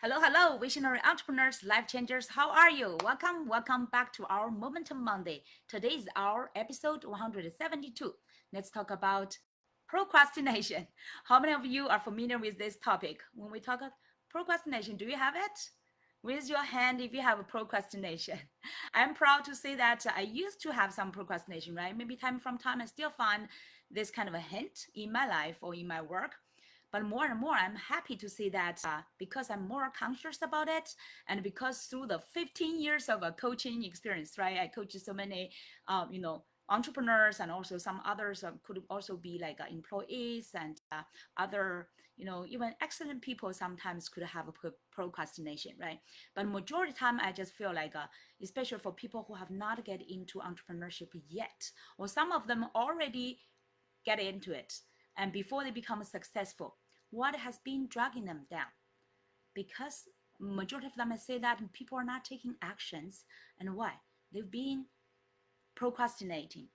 Hello, visionary entrepreneurs, life changers. How are you? Welcome back to our Momentum Monday. Today is our episode 172. Let's talk about procrastination. How many of you are familiar with this topic? When we talk about procrastination, do you have it? Raise your hand if you have a procrastination. I'm proud to say that I used to have some procrastination, right? Maybe time from time I still find this kind of a hint in my life or in my work. But more and more, I'm happy to see that because I'm more conscious about it, and because through the 15 years of a coaching experience, right? I coach so many, entrepreneurs, and also some others could also be like employees and other, even excellent people sometimes could have a procrastination, right? But majority of the time, I just feel like, especially for people who have not get into entrepreneurship yet, or some of them already get into it, and before they become successful, what has been dragging them down? Because majority of them I say that people are not taking actions. And why? They've been procrastinating.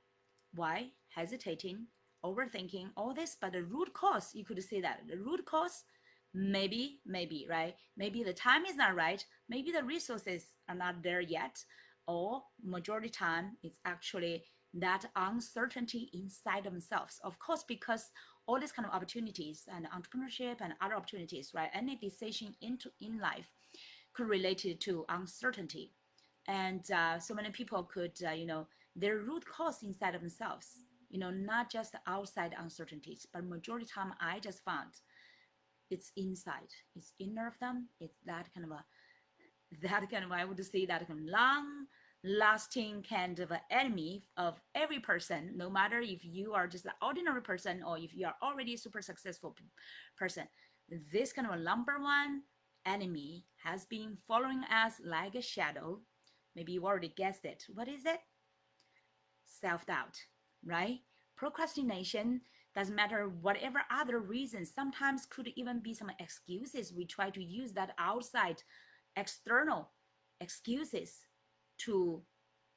Why? Hesitating, overthinking, all this. But the root cause, you could say that the root cause, maybe, right? Maybe the time is not right. Maybe the resources are not there yet. Or majority time, it's actually that uncertainty inside themselves. Of course, because all these kind of opportunities and entrepreneurship and other opportunities, right? Any decision in life could relate it to uncertainty. And so many people could, their root cause inside of themselves, not just outside uncertainties, but majority of the time I just found it's inside, it's inner of them. It's that kind of I would say that kind of long lasting kind of an enemy of every person, no matter if you are just an ordinary person or if you are already a super successful person. This kind of a number one enemy has been following us like a shadow. Maybe you already guessed it. What is it? Self-doubt, right? Procrastination doesn't matter whatever other reasons, sometimes could even be some excuses. We try to use that outside external excuses to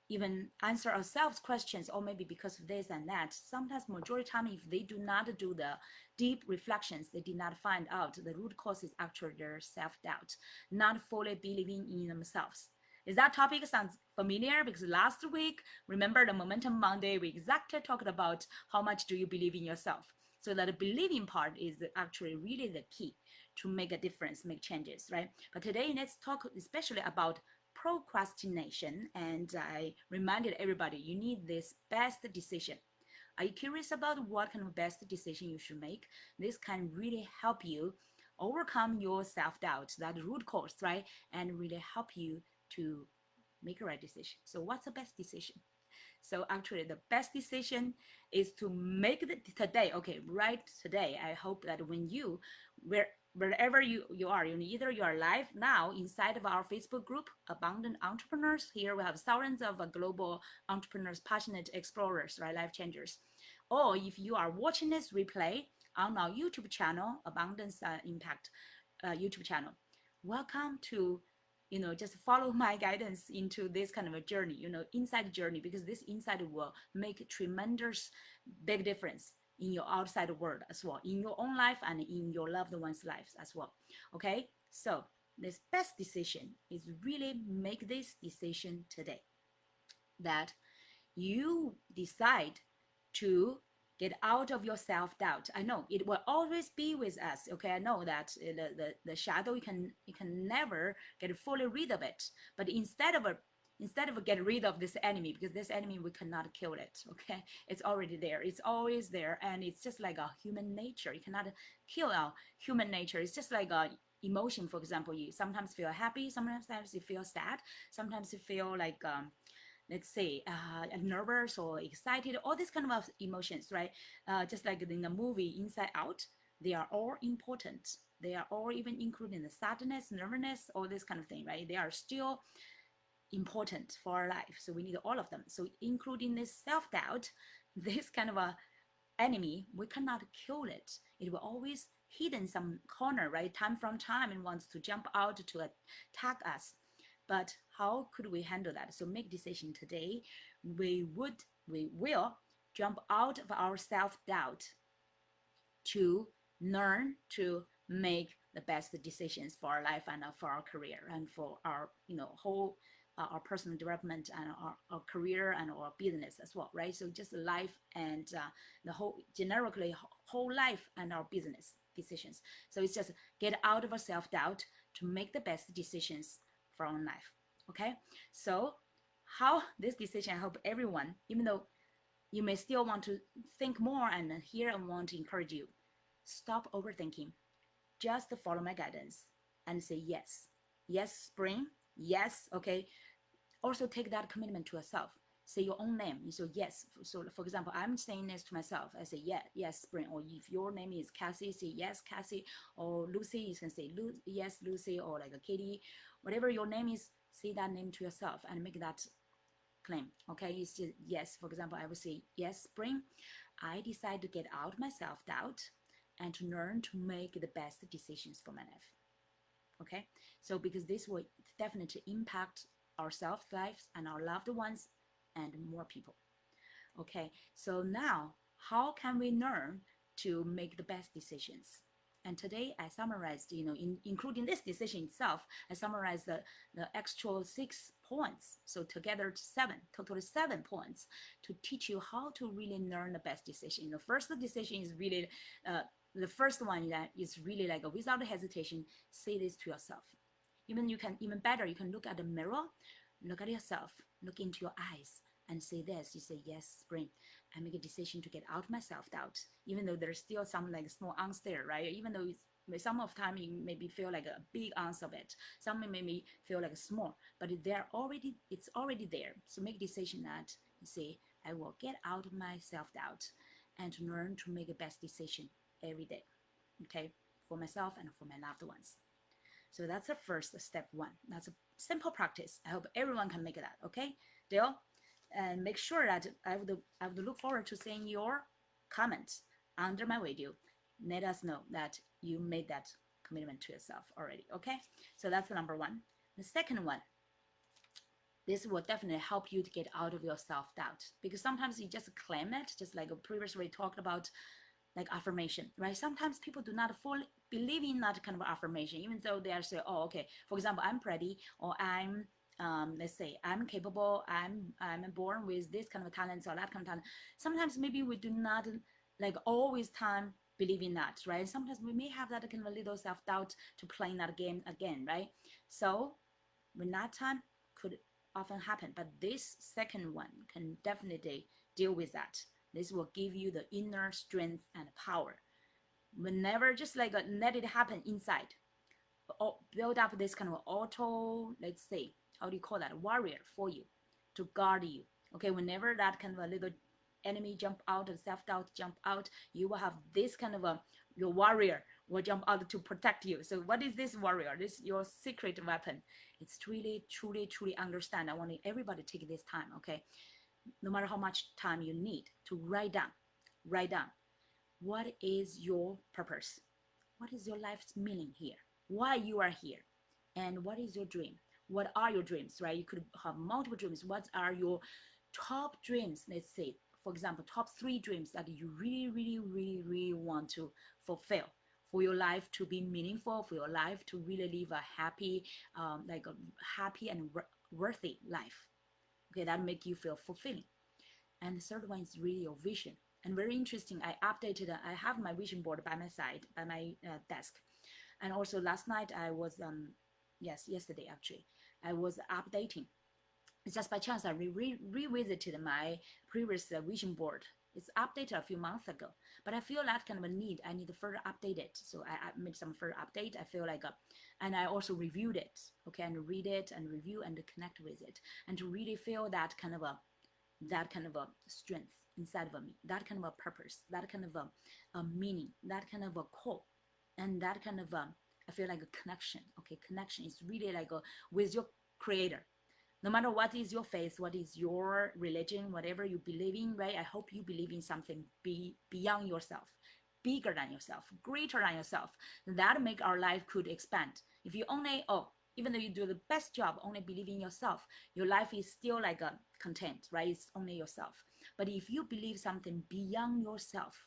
even answer ourselves questions, or maybe because of this and that. Sometimes majority time, if they do not do the deep reflections, they did not find out the root cause is actually their self-doubt, not fully believing in themselves. Is that topic sounds familiar? Because last week, remember the Momentum Monday, we exactly talked about how much do you believe in yourself. So that the believing part is actually really the key to make a difference, make changes, right? But today, let's talk especially about procrastination. And I reminded everybody, you need this best decision. Are you curious about what kind of best decision you should make? This can really help you overcome your self-doubt, that root cause, right? And really help you to make a right decision. So what's the best decision? So actually the best decision is to make the today, okay, right today. I hope that when you, wherever you are, either you are live now inside of our Facebook group, Abundant Entrepreneurs. Here we have thousands of global entrepreneurs, passionate explorers, right, life changers. Or if you are watching this replay on our YouTube channel, Abundance Impact YouTube channel, welcome to just follow my guidance into this kind of a journey, inside journey, because this inside will make tremendous big difference in your outside world as well, in your own life and in your loved ones' lives as well. Okay, so this best decision is really make this decision today, that you decide to get out of your self-doubt. I know it will always be with us. Okay, I know that the shadow, you can never get fully rid of it. But instead of get rid of this enemy, because this enemy we cannot kill it. Okay, it's already there. It's always there, and it's just like a human nature. You cannot kill our human nature. It's just like a emotion. For example, you sometimes feel happy, sometimes you feel sad, sometimes you feel like let's say nervous or excited, all these kind of emotions, right? Just like in the movie Inside Out, they are all important. They are all even including the sadness, nervousness, all this kind of thing, right? They are still important for our life. So we need all of them. So including this self-doubt, this kind of a enemy, we cannot kill it. It will always hidden some corner, right? Time from time, and wants to jump out to attack us. But how could we handle that? So make decision today. We will jump out of our self-doubt to learn to make the best decisions for our life and for our career and for our whole our personal development and our career and our business as well, right? So just life and the whole generically whole life and our business decisions. So it's just get out of our self-doubt to make the best decisions for our life. Okay, so how this decision help everyone, even though you may still want to think more, and here I want to encourage you, stop overthinking. Just follow my guidance and say yes. Yes, spring. Yes, okay. Also take that commitment to yourself. Say your own name. So yes. So for example, I'm saying this to myself. I say yeah, yes, spring. Or if your name is Cassie, say yes, Cassie. Or Lucy, you can say yes, Lucy. Or like a Katie, whatever your name is, say that name to yourself and make that claim. Okay, you say yes. For example, I would say yes, spring. I decide to get out my self-doubt and to learn to make the best decisions for my life. Okay, so because this will definitely impact ourselves lives and our loved ones and more people. Okay, so now how can we learn to make the best decisions? And today I summarized, including this decision itself, I summarized the actual 6 points. So together totally 7 points to teach you how to really learn the best decision. The first decision is really, the first one that is really like without hesitation, say this to yourself. Even better, you can look at the mirror, look at yourself, look into your eyes, and say this. You say, yes, spring. I make a decision to get out my self-doubt, even though there's still some like small angst there, right? Even though some of the time you maybe feel like a big angst of it, some maybe feel like small, but it's already there. So make a decision that you say, I will get out of my self-doubt and learn to make the best decision every day, okay, for myself and for my loved ones. So that's the first step one. That's a simple practice. I hope everyone can make that. Okay, deal? And make sure that I would look forward to seeing your comments under my video. Let us know that you made that commitment to yourself already. Okay, so that's the number one. The second one, this will definitely help you to get out of your self-doubt, because sometimes you just claim it, just like previously talked about, like affirmation, right? Sometimes people do not fully believe in that kind of affirmation, even though they are say, oh, okay, for example, I'm pretty, or I'm let's say I'm capable, I'm born with this kind of talents or that kind of talent. Sometimes maybe we do not like always time believe in that, right? Sometimes we may have that kind of a little self-doubt to playing that game again, right? So when that time could often happen, but this second one can definitely deal with that. This will give you the inner strength and power. Whenever just like let it happen inside, or build up this kind of auto, let's say, how do you call that, warrior for you to guard you. Okay, whenever that kind of a little enemy jump out and self-doubt jump out, you will have this kind of your warrior will jump out to protect you. So what is this warrior? This is your secret weapon. It's really truly understand. I want everybody to take this time, okay, no matter how much time you need to write down what is your purpose, what is your life's meaning here, why you are here, and what is your dream, what are your dreams, right? You could have multiple dreams. What are your top dreams? Let's say, for example, top 3 dreams that you really want to fulfill for your life to be meaningful, for your life to really live a happy like a happy and worthy life, okay, that make you feel fulfilling. And the third one is really your vision. And very interesting, I have my vision board by my side, by my desk. And also last night I was, yesterday actually, I was updating. It's just by chance I revisited my previous vision board. It's updated a few months ago, but I feel that kind of a need. I need to further update it. So I made some further update. I feel like, and I also reviewed it, okay, and read it and review and connect with it, and to really feel that kind of a strength inside of me, that kind of a purpose, that kind of a meaning, that kind of a call, and that kind of I feel like a connection. Okay, connection is really like with your creator. No matter what is your faith, what is your religion, whatever you believe in, right? I hope you believe in something beyond yourself, bigger than yourself, greater than yourself. That make our life could expand. If you only, even though you do the best job, only believe in yourself, your life is still like a content, right? It's only yourself. But if you believe something beyond yourself,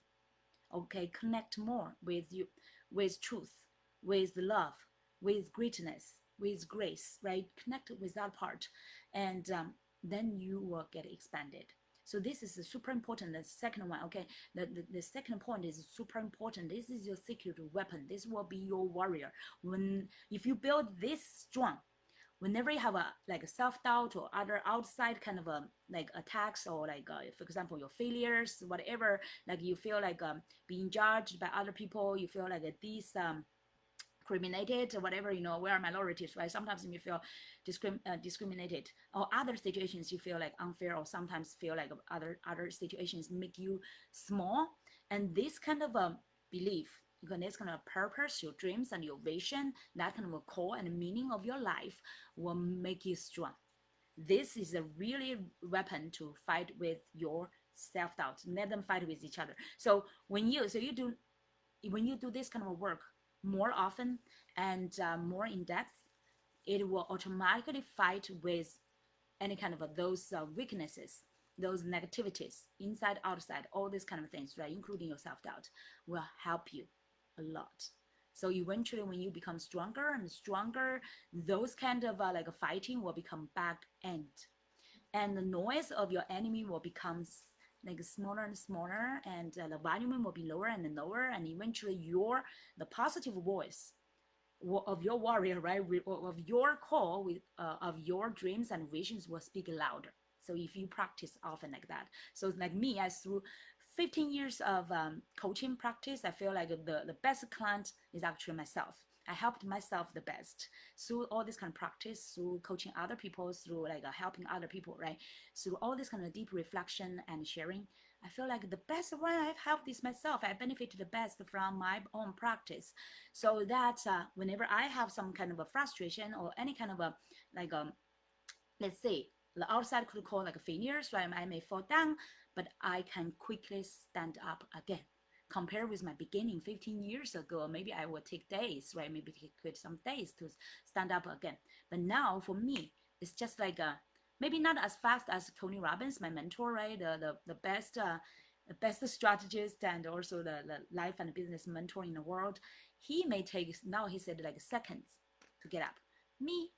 okay, connect more with you, with truth, with love, with greatness, with grace, right? Connect with that part, and then you will get expanded. So this is super important. The second one, okay. The second point is super important. This is your secret weapon. This will be your warrior. When if you build this strong, whenever you have a like a self-doubt or other outside kind of a like attacks, or like for example your failures, whatever, like you feel like being judged by other people, you feel like this discriminated or whatever, we are minorities, right? Sometimes you feel discriminated, or other situations you feel like unfair, or sometimes feel like other situations make you small. And this kind of belief, this kind of purpose, your dreams and your vision, that kind of a core and meaning of your life will make you strong. This is a really weapon to fight with your self-doubt. Let them fight with each other. So when you do this kind of work more often and more in depth, it will automatically fight with any kind of those weaknesses, those negativities, inside, outside, all these kind of things, right? Including your self-doubt, will help you a lot. So eventually, when you become stronger and stronger, those kind of like fighting will become back end, and the noise of your enemy will become like smaller and smaller, and the volume will be lower and lower, and eventually the positive voice of your warrior, right, of your call, of your dreams and visions will speak louder. So if you practice often like that, so like me, as through 15 years of coaching practice, I feel like the best client is actually myself. I helped myself the best through all this kind of practice, through coaching other people, through like helping other people, right? Through all this kind of deep reflection and sharing, I feel like the best one I've helped is myself. I benefited the best from my own practice. So that whenever I have some kind of a frustration or any kind of a like let's say the outside could call like failures, right? I may fall down, but I can quickly stand up again. Compared with my beginning 15 years ago, maybe I would take days, right? Maybe it could some days to stand up again. But now for me, it's just like maybe not as fast as Tony Robbins, my mentor, right? The best strategist and also the life and business mentor in the world. He may take, now he said, like seconds to get up. Me,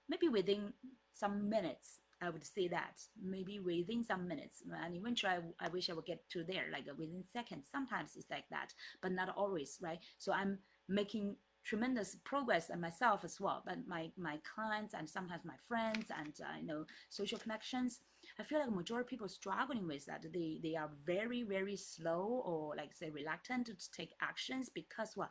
maybe within some minutes, I would say that maybe within some minutes, and eventually I wish I would get to there like within seconds. Sometimes it's like that, but not always, right? So I'm making tremendous progress on myself as well, but my clients and sometimes my friends and social connections, I feel like majority of people struggling with that. They are very very slow, or like say reluctant to take actions, because what,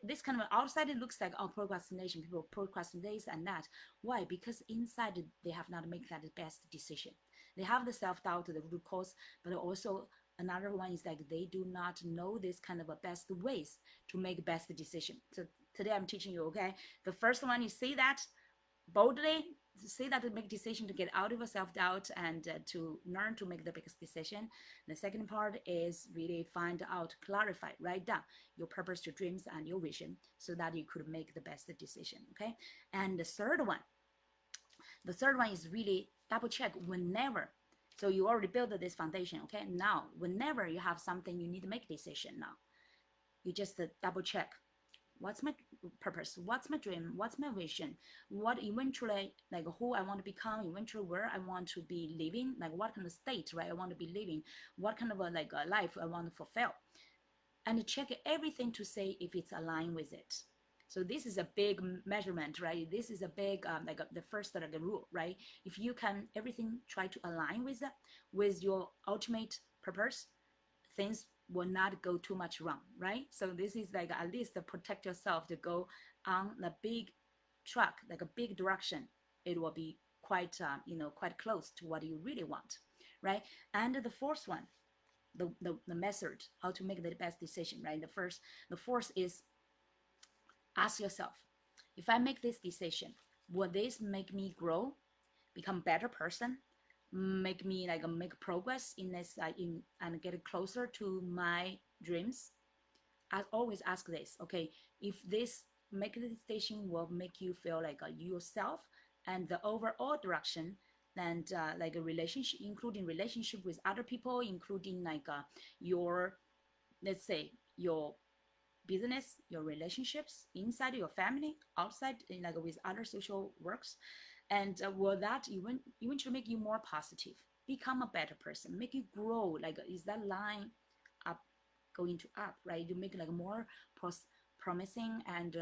this kind of outside it looks like, oh, procrastination, people procrastinate this and that. Why? Because inside they have not made that best decision. They have the self-doubt, the root cause, but also another one is like they do not know this kind of a best ways to make best decision. So today I'm teaching you, okay? The first one is say that boldly, say that to make decision to get out of a self-doubt and to learn to make the biggest decision. The second part is really find out, clarify, write down your purpose, your dreams and your vision, so that you could make the best decision, okay? And the third one is really double check whenever. So you already built this foundation, okay? Now, whenever you have something you need to make a decision now, you just double check. What's my purpose? What's my dream? What's my vision? What eventually, like who I want to become, eventually where I want to be living, like what kind of state, right, I want to be living, what kind of a life I want to fulfill. And check everything to say if it's aligned with it. So this is a big measurement, right? This is a big the first like a rule, right? If you can everything try to align with that, with your ultimate purpose, things will not go too much wrong, right? So this is like at least to protect yourself to go on the big track, like a big direction. It will be quite quite close to what you really want, right? And the fourth one, the method how to make the best decision, right? The fourth is ask yourself, if I make this decision, will this make me grow, become better person, make me like make progress in this and get closer to my dreams? I always ask this, okay, if this make the decision will make you feel like yourself and the overall direction, and like a relationship, including relationship with other people, including like your, let's say, your business, your relationships, inside your family, outside, like with other social works, and will that eventually make you more positive, become a better person, make you grow. Like, is that line up, going to up, right? You make like more promising and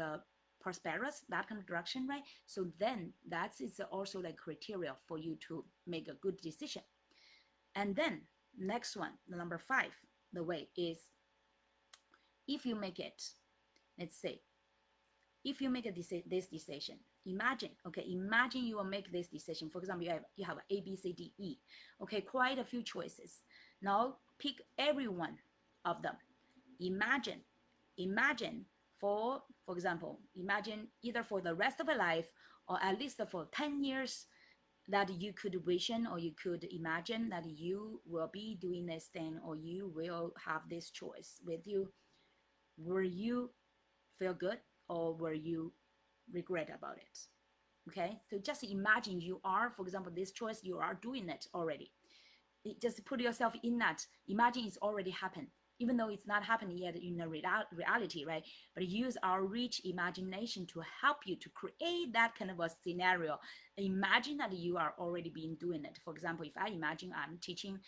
prosperous, that kind of direction, right? So then that is also like criteria for you to make a good decision. And then next one, the number 5, the way is, if you make it, let's say, if you make this decision, imagine you will make this decision. For example, you have A, B, C, D, E. Okay, quite a few choices. Now pick every one of them. Imagine for example, imagine either for the rest of your life or at least for 10 years, that you could vision or you could imagine that you will be doing this thing, or you will have this choice with you. Will you feel good, or will you regret about it? Okay, so just imagine you are, for example, this choice, you are doing it already. Just put yourself in that. Imagine it's already happened, even though it's not happening yet in a reality, right? But use our rich imagination to help you to create that kind of a scenario. Imagine that you are already been doing it. For example, if I imagine I'm teaching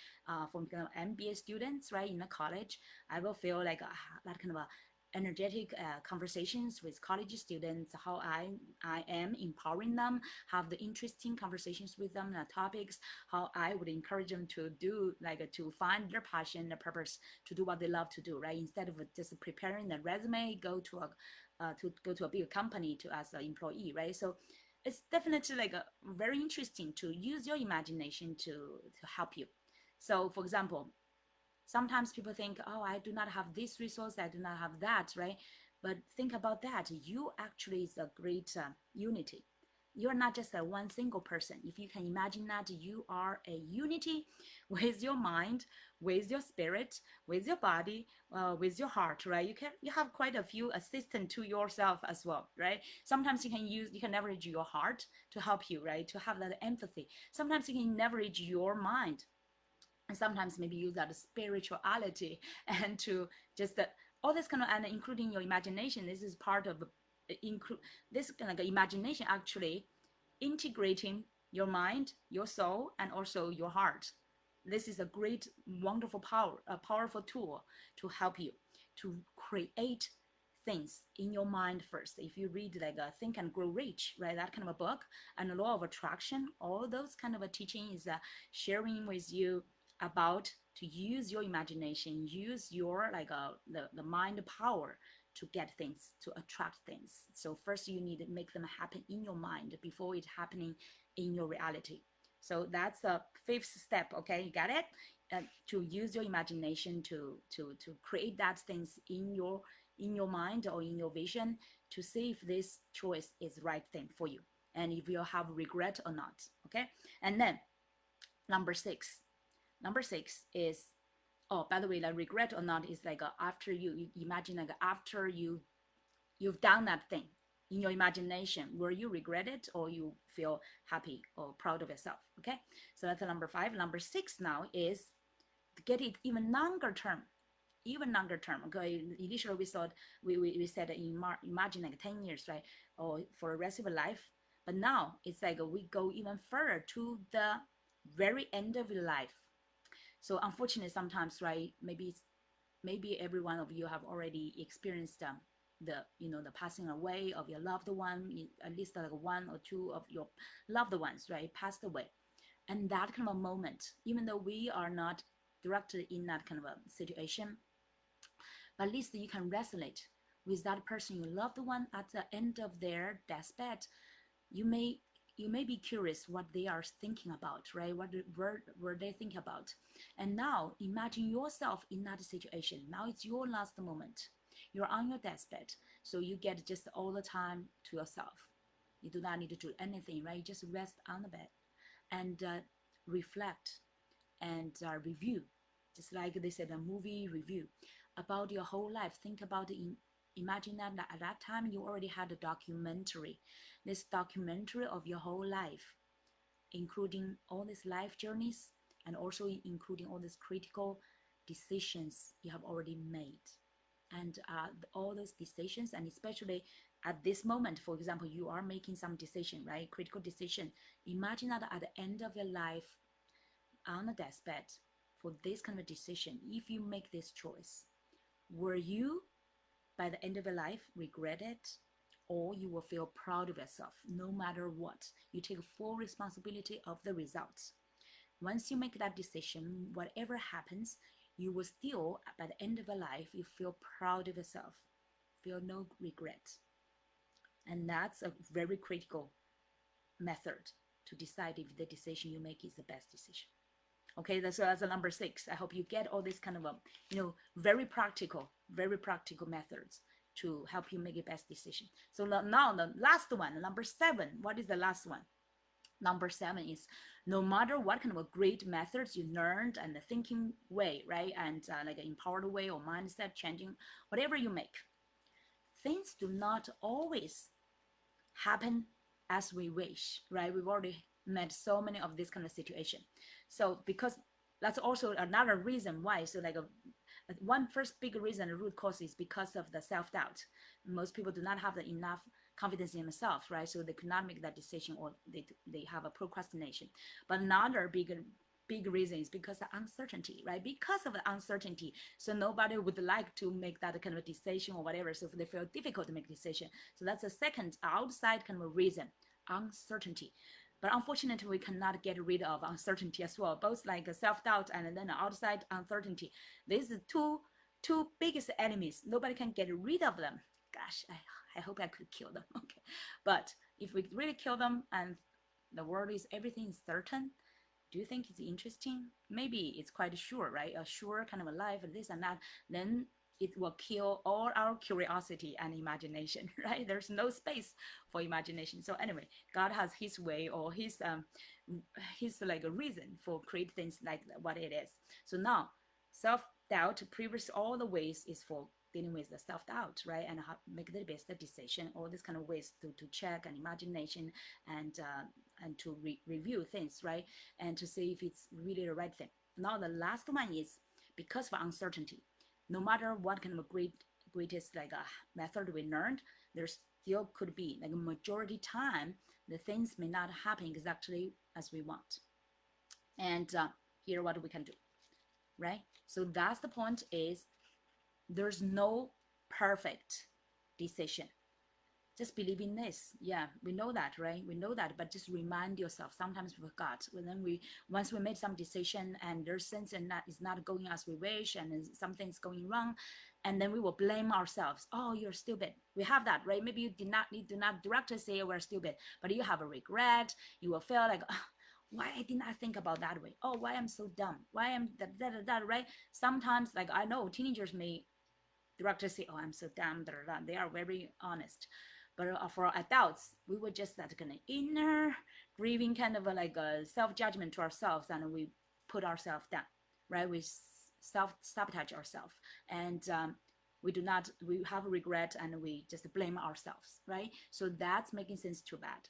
for MBA students, right, in a college, I will feel like that kind of a energetic conversations with college students, how I am empowering them, have the interesting conversations with them, topics, how I would encourage them to do, like, to find their passion, their purpose, to do what they love to do, right? Instead of just preparing the resume, go to a big company to as an employee, right? So it's definitely like a very interesting to use your imagination to help you. So for example, sometimes people think, oh, I do not have this resource, I do not have that, right? But think about that. You actually is a great unity. You're not just a one single person. If you can imagine that you are a unity with your mind, with your spirit, with your body, with your heart, right? You have quite a few assistants to yourself as well, right? Sometimes you can leverage your heart to help you, right? To have that empathy. Sometimes you can leverage your mind, and sometimes maybe use that spirituality and to just all this kind of, and including your imagination. This is part of include this kind of imagination actually integrating your mind, your soul, and also your heart. This is a great, wonderful a powerful tool to help you to create things in your mind first. If you read like a Think and Grow Rich, right, that kind of a book, and the law of attraction, all those kind of a teaching is sharing with you about to use your imagination, use your like the mind power to get things, to attract things. So first you need to make them happen in your mind before it happening in your reality. So that's the 5th step. Okay, you got it? To use your imagination to create that things in your mind or in your vision, to see if this choice is the right thing for you, and if you have regret or not. Okay, and then number 6. Number 6 is, oh, by the way, like regret or not is like after you imagine, like after you've done that thing in your imagination, will you regret it or you feel happy or proud of yourself? Okay, so that's number 5. Number 6 now is to get it even longer term. Even longer term. Okay, initially we thought we said imagine like 10 years, right, or for the rest of your life. But now it's like we go even further to the very end of your life. So unfortunately, sometimes, right, maybe every one of you have already experienced the passing away of your loved one. At least like one or two of your loved ones, right, passed away. And that kind of a moment, even though we are not directly in that kind of a situation, but at least you can resonate with that person, your loved one, at the end of their deathbed. You may be curious what they are thinking about, right? What were they thinking about? And now imagine yourself in that situation. Now it's your last moment. You're on your deathbed, so you get just all the time to yourself. You do not need to do anything, right? You just rest on the bed and reflect and review, just like they said, a movie review about your whole life. Think about it. Imagine that at that time you already had a documentary, this documentary of your whole life, including all these life journeys and also including all these critical decisions you have already made. And all those decisions, and especially at this moment, for example, you are making some decision, right? Critical decision. Imagine that at the end of your life, on a deathbed, for this kind of decision, if you make this choice, will you, by the end of your life, regret it? Or you will feel proud of yourself no matter what? You take full responsibility of the results. Once you make that decision, whatever happens, you will still, by the end of your life, you feel proud of yourself, feel no regret. And that's a very critical method to decide if the decision you make is the best decision. Okay, so that's a number 6. I hope you get all these kind of very practical methods to help you make a best decision. So now the last one, number 7. What is the last one? Number 7 is, no matter what kind of a great methods you learned and the thinking way, right, and like an empowered way or mindset changing, whatever you make, things do not always happen as we wish, right? We've already met so many of this kind of situation. So because that's also another reason why. So like one first big reason, the root cause, is because of the self-doubt. Most people do not have enough confidence in themselves, right? So they could not make that decision, or they have a procrastination. But another big reason is because of uncertainty, right? Because of the uncertainty, so nobody would like to make that kind of decision or whatever, so they feel difficult to make a decision. So that's a second outside kind of reason, uncertainty. But unfortunately, we cannot get rid of uncertainty as well, both like self-doubt and then outside uncertainty. These are two biggest enemies. Nobody can get rid of them. Gosh, I hope I could kill them. Okay, but if we really kill them and the world is everything is certain, do you think it's interesting? Maybe it's quite sure, right? A sure kind of a life, this and that. Then it will kill all our curiosity and imagination, right? There's no space for imagination. So anyway, God has His way, or His like a reason for create things like what it is. So now, self-doubt, previous all the ways is for dealing with the self-doubt, right? And how make the best decision, all these kind of ways to check and imagination, and to review things, right? And to see if it's really the right thing. Now the last one is because of uncertainty. No matter what kind of greatest like a method we learned, there still could be like a majority time the things may not happen exactly as we want. And here what we can do, right? So that's the point, is there's no perfect decision. Just believe in this. Yeah, we know that, right? We know that, but just remind yourself. Sometimes we forgot. Well, then once we made some decision and there's sense and that is not going as we wish, and something's going wrong, and then we will blame ourselves. Oh, you're stupid. We have that, right? Maybe you do not directly say we're stupid, but you have a regret. You will feel like, oh, why I did not think about that way? Oh, why I'm so dumb? Why am that, right? Sometimes, like I know teenagers may directly say, oh, I'm so dumb, they are very honest. But for adults, we were just that kind of inner grieving, kind of like a self-judgment to ourselves, and we put ourselves down, right? We self-sabotage ourselves, and we have regret, and we just blame ourselves, right? So that's making sense too bad,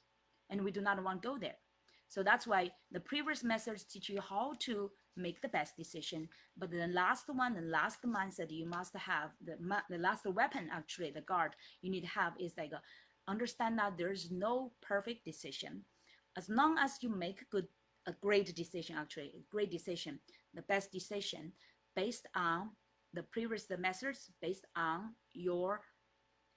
and we do not want to go there. So that's why the previous methods teach you how to make the best decision. But the last one, the last mindset you must have, the last weapon, actually, the guard you need to have is like understand that there's no perfect decision. As long as you make a great decision, actually, a great decision, the best decision, based on the previous methods, based on your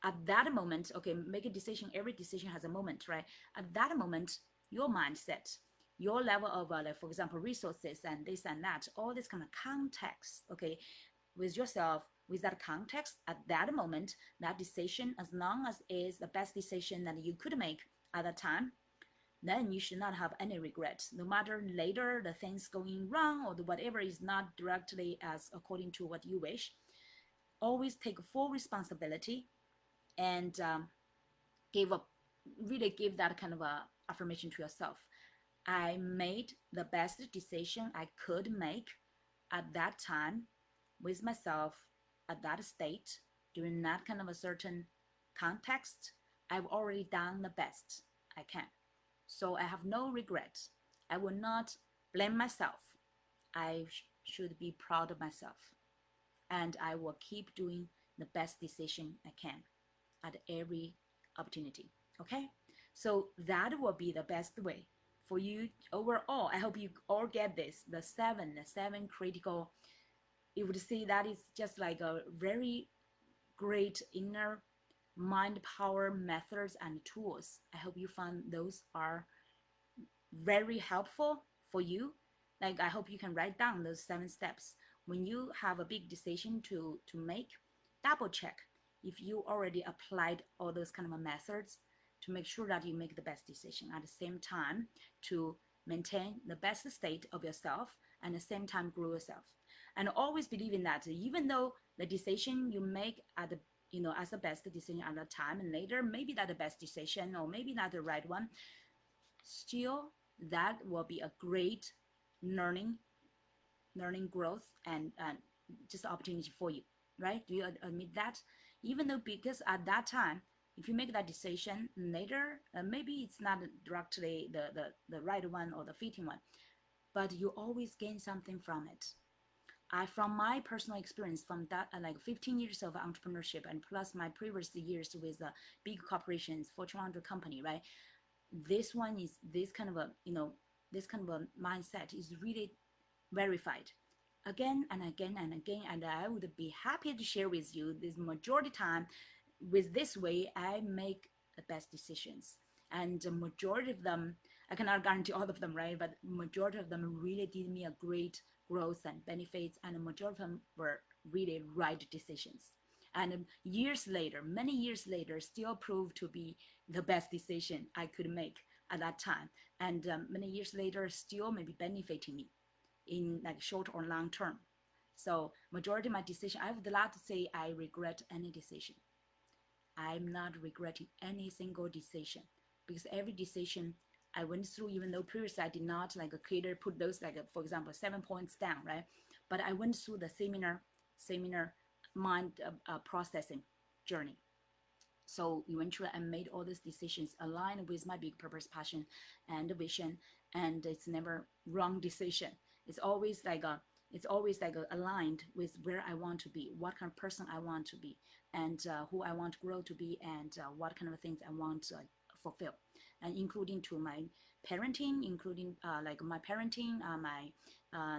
at that moment, okay, make a decision. Every decision has a moment, right? At that moment, your mindset, your level of, like, for example, resources and this and that, all this kind of context, okay, with yourself, with that context, at that moment, that decision, as long as is the best decision that you could make at that time, then you should not have any regrets. No matter later the things going wrong or the whatever is not directly as according to what you wish, always take full responsibility and really give that kind of a affirmation to yourself. I made the best decision I could make at that time with myself at that state during that kind of a certain context. I've already done the best I can. So I have no regrets. I will not blame myself. I should be proud of myself. And I will keep doing the best decision I can at every opportunity. Okay, so that will be the best way for you overall. I hope you all get this, the seven critical. You would see that is just like a very great inner mind power methods and tools. I hope you find those are very helpful for you. Like I hope you can write down those 7 steps when you have a big decision to make. Double check if you already applied all those kind of methods to make sure that you make the best decision at the same time to maintain the best state of yourself and at the same time grow yourself. And always believe in that even though the decision you make at the as the best decision at the time and later maybe not the best decision or maybe not the right one, still that will be a great learning growth and just opportunity for you, right? Do you admit that? Even though because at that time if you make that decision later maybe it's not directly the right one or the fitting one, but you always gain something from it. I, from my personal experience, from that like 15 years of entrepreneurship and plus my previous years with big corporations, Fortune 100 company, right? This one is this kind of a this kind of a mindset is really verified again and again and again, and I would be happy to share with you this majority time. With this way I make the best decisions, and the majority of them, I cannot guarantee all of them, right, but majority of them really did me a great growth and benefits, and the majority of them were really right decisions, and years later, many years later, still proved to be the best decision I could make at that time, and many years later still maybe benefiting me in like short or long term. So majority of my decision, I would like to say I regret any decision. I'm not regretting any single decision because every decision I went through, even though previously I did not like a creator put those like for example 7 points down, right? But I went through the seminar mind processing journey. So eventually I made all these decisions aligned with my big purpose, passion, and vision, and it's never wrong decision. It's always like a aligned with where I want to be, what kind of person I want to be, and who I want to grow to be, and what kind of things I want to fulfill, and including to my parenting, including like my parenting, my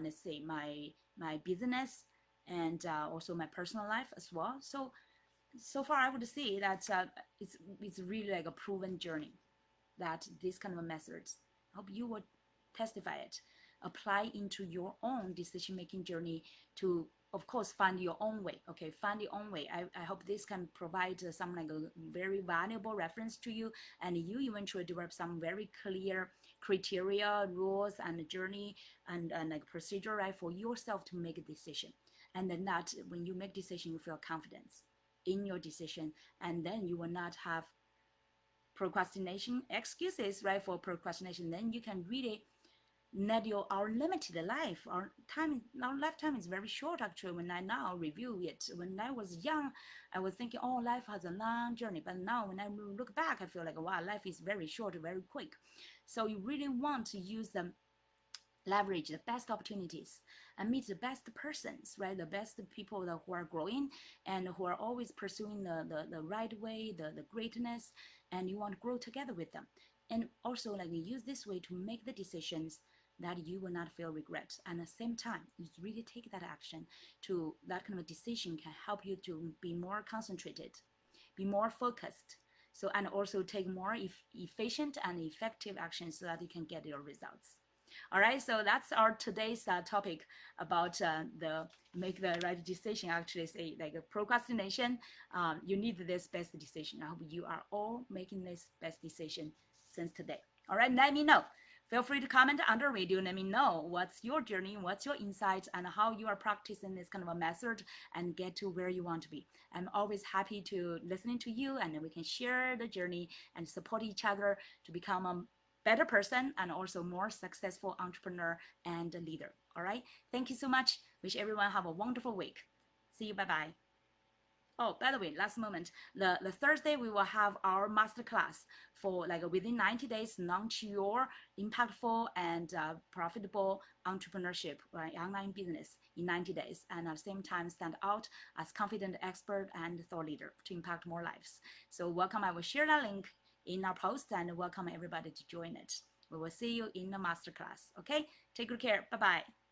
let's say my business, and also my personal life as well. So far I would say that it's really like a proven journey that this kind of methods, I hope you would testify it, apply into your own decision making journey to of course find your own way. Okay, find your own way. I hope this can provide some like a very valuable reference to you, and you eventually develop some very clear criteria, rules, and journey, and like procedure, right, for yourself to make a decision. And then that when you make decision you feel confidence in your decision, and then you will not have procrastination excuses, right, for procrastination. Then you can really net your our limited life. Our lifetime is very short actually. When I now review it, when I was young I was thinking, oh, life has a long journey, but now when I look back I feel like, wow, life is very short, very quick. So you really want to use them, leverage the best opportunities and meet the best persons, right? The best people that who are growing and who are always pursuing the right way, the greatness, and you want to grow together with them. And also like use this way to make the decisions that you will not feel regret. And at the same time, you really take that action to that kind of decision can help you to be more concentrated, be more focused. So, and also take more efficient and effective action so that you can get your results. All right, so that's our today's topic about the make the right decision. Actually, say like a procrastination. You need this best decision. I hope you are all making this best decision since today. All right, let me know. Feel free to comment under video. Let me know what's your journey, what's your insights, and how you are practicing this kind of a method and get to where you want to be. I'm always happy to listening to you, and then we can share the journey and support each other to become a better person and also more successful entrepreneur and leader. All right. Thank you so much. Wish everyone have a wonderful week. See you. Bye bye. Oh, by the way, last moment, the Thursday we will have our masterclass for like within 90 days, launch your impactful and profitable entrepreneurship, right, online business in 90 days, and at the same time stand out as confident expert and thought leader to impact more lives. So welcome. I will share that link in our post and welcome everybody to join it. We will see you in the masterclass. Okay, take good care. Bye bye.